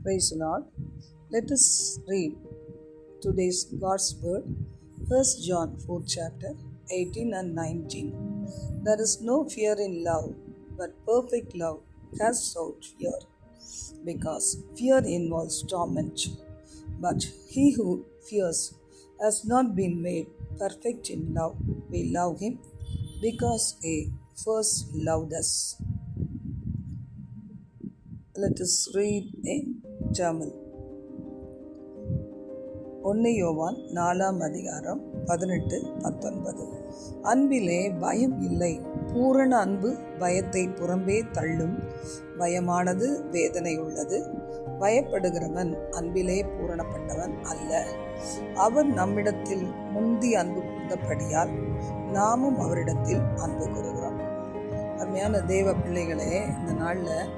Praise the Lord. Let us read today's God's word, 1 John 4 chapter 18 and 19. There is no fear in love, but perfect love casts out fear, because fear involves torment. But he who fears has not been made perfect in love. We love him because he first loved us. Let us read in Tamil. 1 யோவான் 4ஆம் அதிகாரம் 18-19. அன்பிலே பயம் இல்லை, பூரண அன்பு பயத்தை புறம்பே தள்ளும். பயமானது வேதனை உள்ளது. பயப்படுகிறவன் அன்பிலே பூரணப்பட்டவன் அல்ல. அவர் நம்மிடத்தில் முந்தி அன்பு கூர்ந்தபடியால் நாமும் அவரிடத்தில் அன்பு கூறுகிறோம். அருமையான தேவ பிள்ளைகளே, இந்த நாளில்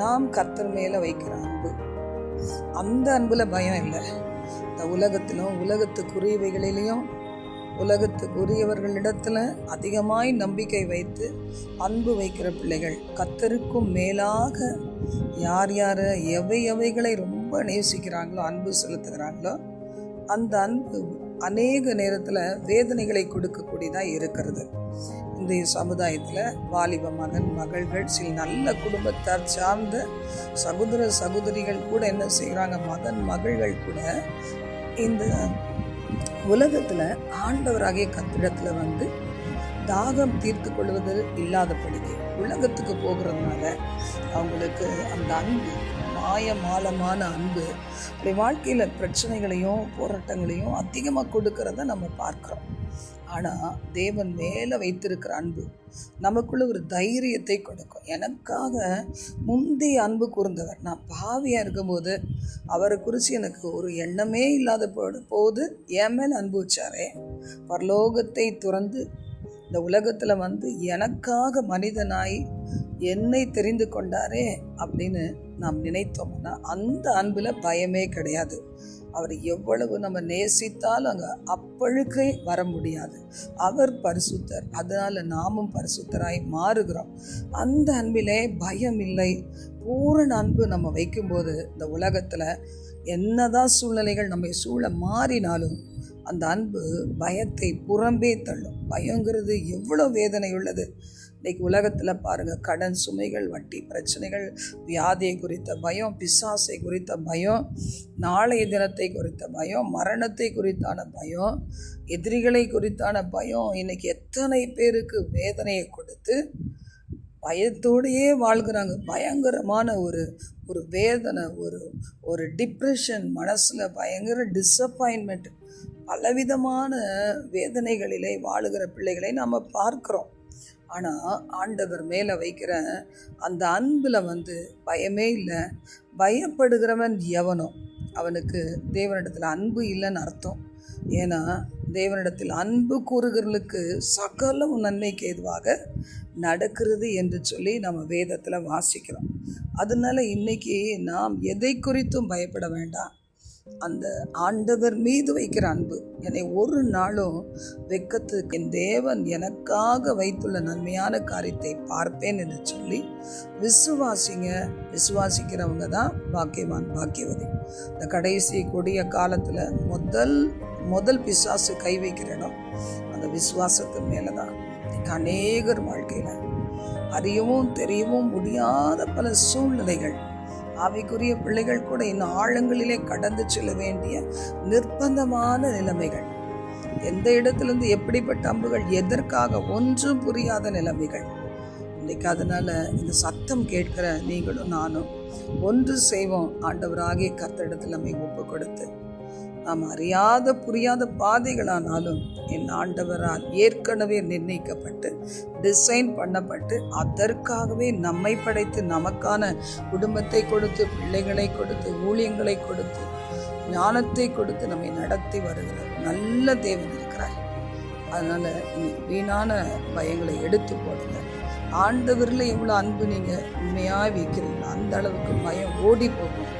நாம் கர்த்தர் மேலே வைக்கிற அன்பு, அந்த அன்புல பயம் இல்லை. இந்த உலகத்திலும் உலகத்துக்குரியவைகளிலையும் உலகத்துக்குரியவர்களிடத்துல அதிகமாய் நம்பிக்கை வைத்து அன்பு வைக்கிற பிள்ளைகள், கர்த்தருக்கும் மேலாக யார் யார் எவைகளை ரொம்ப நேசிக்கிறாங்களோ, அன்பு செலுத்துகிறாங்களோ, அந்த அன்பு அநேக நேரத்தில் வேதனைகளை கொடுக்கக்கூடியதாக இருக்கிறது. இன்றைய சமுதாயத்தில் வாலிப மகன் மகள்கள், சில நல்ல குடும்பத்தார் சார்ந்த சகோதர சகோதரிகள் கூட என்ன செய்கிறாங்க, மகன் மகள்கள் கூட இந்த உலகத்தில் ஆண்டவராகிய கர்த்தரிடத்தில் வந்து தாகம் தீர்த்து கொள்வது இல்லாதபடிக்கு உலகத்துக்கு போகிறதுனால அவங்களுக்கு அந்த அன்பு மாயமாலமான அன்பு அப்படி வாழ்க்கையில் பிரச்சனைகளையும் போராட்டங்களையும் அதிகமாக கொடுக்கறத நம்ம பார்க்குறோம். ஆனால் தேவன் மேலே வைத்திருக்கிற அன்பு நமக்குள்ள ஒரு தைரியத்தை கொடுக்கும். எனக்காக முந்தைய அன்பு கூர்ந்தவர், நான் பாவியாக இருக்கும்போது அவரை குறித்து எனக்கு ஒரு எண்ணமே இல்லாத போது என் மேல் அன்பு வச்சாரே, பரலோகத்தை துறந்து இந்த உலகத்தில் வந்து எனக்காக மனிதனாய் என்னை தெரிந்து கொண்டாரே அப்படின்னு நாம் நினைத்தோம்னா அந்த அன்பில் பயமே கிடையாது. அவர் எவ்வளவு நம்ம நேசித்தாலும் அங்கே அப்பழுக்கே வர முடியாது. அவர் பரிசுத்தர், அதனால் நாமும் பரிசுத்தராய் மாறுகிறோம். அந்த அன்பிலே பயம் இல்லை. பூரண அன்பு நம்ம வைக்கும்போது இந்த உலகத்தில் என்னதான் சூழ்நிலைகள் நம்மை சூழ மாறினாலும் அந்த அன்பு பயத்தை புறம்பே தள்ளும். பயங்கிறது எவ்வளோ வேதனை உள்ளது. இன்றைக்கி உலகத்தில் பாருங்கள், கடன் சுமைகள், வட்டி பிரச்சனைகள், வியாதியை குறித்த பயம், பிசாசை குறித்த பயம், நாளைய தினத்தை குறித்த பயம், மரணத்தை குறித்தான பயம், எதிரிகளை குறித்தான பயம், இன்றைக்கி எத்தனை பேருக்கு வேதனையை கொடுத்து பயத்தோடையே வாழ்கிறாங்க. பயங்கரமான ஒரு வேதனை, ஒரு டிப்ரெஷன், மனசில் பயங்கர டிஸப்பாயின்மெண்ட், பலவிதமான வேதனைகளிலே வாழுகிற பிள்ளைகளை நம்ம பார்க்குறோம். ஆனால் ஆண்டவர் மேலே வைக்கிற அந்த அன்பில் வந்து பயமே இல்லை. பயப்படுகிறவன் எவனோ அவனுக்கு தேவனிடத்தில் அன்பு இல்லைன்னு அர்த்தம். ஏன்னா தேவனிடத்தில் அன்பு கூறுகிறவர்களுக்கு சகலம் நன்மைக்கு ஏதுவாக நடக்கிறது என்று சொல்லி நம்ம வேதத்தில் வாசிக்கிறோம். அதனால இன்னைக்கு நாம் எதை குறித்தும் பயப்பட வேண்டாம். அந்த ஆண்டவர் மீது வைக்கிற அன்பு, என்னை ஒரு நாளும் வெட்கத்துக்கு என் தேவன் எனக்காக வைத்துள்ள நன்மையான காரியத்தை பார்ப்பேன் என்று சொல்லி விசுவாசிங்க. விசுவாசிக்கிறவங்க தான் பாக்கியவான், பாக்கியவதி. இந்த கடைசி கொடிய காலத்தில் முதல் பிசாசு கை வைக்கிற இடம் அந்த விசுவாசத்து மேலே தான். அநேகர் வாழ்க்கையில் அறியவும் தெரியவும் முடியாத பல சூழ்நிலைகள், ஆவிக்குரிய பிள்ளைகள் கூட இன்னும் ஆழங்களிலே கடந்து செல்ல வேண்டிய நிர்பந்தமான நிலைமைகள், எந்த இடத்துலேருந்து எப்படிப்பட்ட அம்புகள், எதற்காக ஒன்றும் புரியாத நிலைமைகள் இன்றைக்கு. அதனால் இந்த சத்தம் கேட்கிற நீங்களும் நானும் ஒன்று செய்வோம். ஆண்டவராகிய கர்த்தரிடத்தில் நம்மை ஒப்பு கொடுத்து, நாம் அறியாத புரியாத பாதைகளானாலும் என் ஆண்டவரால் ஏற்கனவே நிர்ணயிக்கப்பட்டு டிசைன் பண்ணப்பட்டு அதற்காகவே நம்மை படைத்து நமக்கான குடும்பத்தை கொடுத்து, பிள்ளைகளை கொடுத்து, ஊழியங்களை கொடுத்து, ஞானத்தை கொடுத்து நம்மை நடத்தி வருகிறார் நல்ல தேவன் இருக்கிறார். அதனால் இன்னைக்கு வீணான பயங்களை எடுத்து போடுங்க. ஆண்டவரில் எவ்வளோ அன்பு நீங்கள் உண்மையாக வைக்கிறீங்களோ அந்த அளவுக்கு பயம் ஓடி போகும்.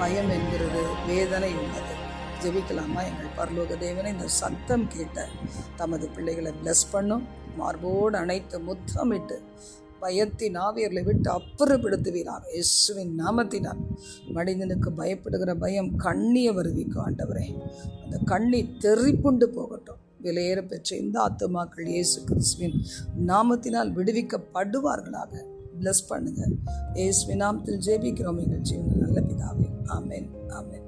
பயம் என்கிறது வேதனை உள்ளது. ஜெபிக்கலாமா? எங்கள் பரலோக தேவனை, இந்த சத்தம் கேட்ட தமது பிள்ளைகளை பிளஸ் பண்ணும். மார்போடு அனைத்து முத்தமிட்டு பயத்தின் ஆவியர்களை விட்டு அப்புறப்படுத்துவீராக இயேசுவின் நாமத்தினால். மனிதனுக்கு பயப்படுகிற பயம் கண்ணிய வருவிக்கும் ஆண்டவரே. அந்த கண்ணி தெறிப்புண்டு போகட்டும். விலையேற பெற்ற இந்த ஆத்துமாக்கள் இயேசு கிறிஸ்துவின் நாமத்தினால் விடுவிக்கப்படுவார்களாக. பிளஸ் பண்ணுங்க. இயேசுவின் நாமத்தில் ஜெபிக்கிறோம் எங்கள் ஜீவனில் நல்ல பிதாவே. ஆமென், ஆமென்.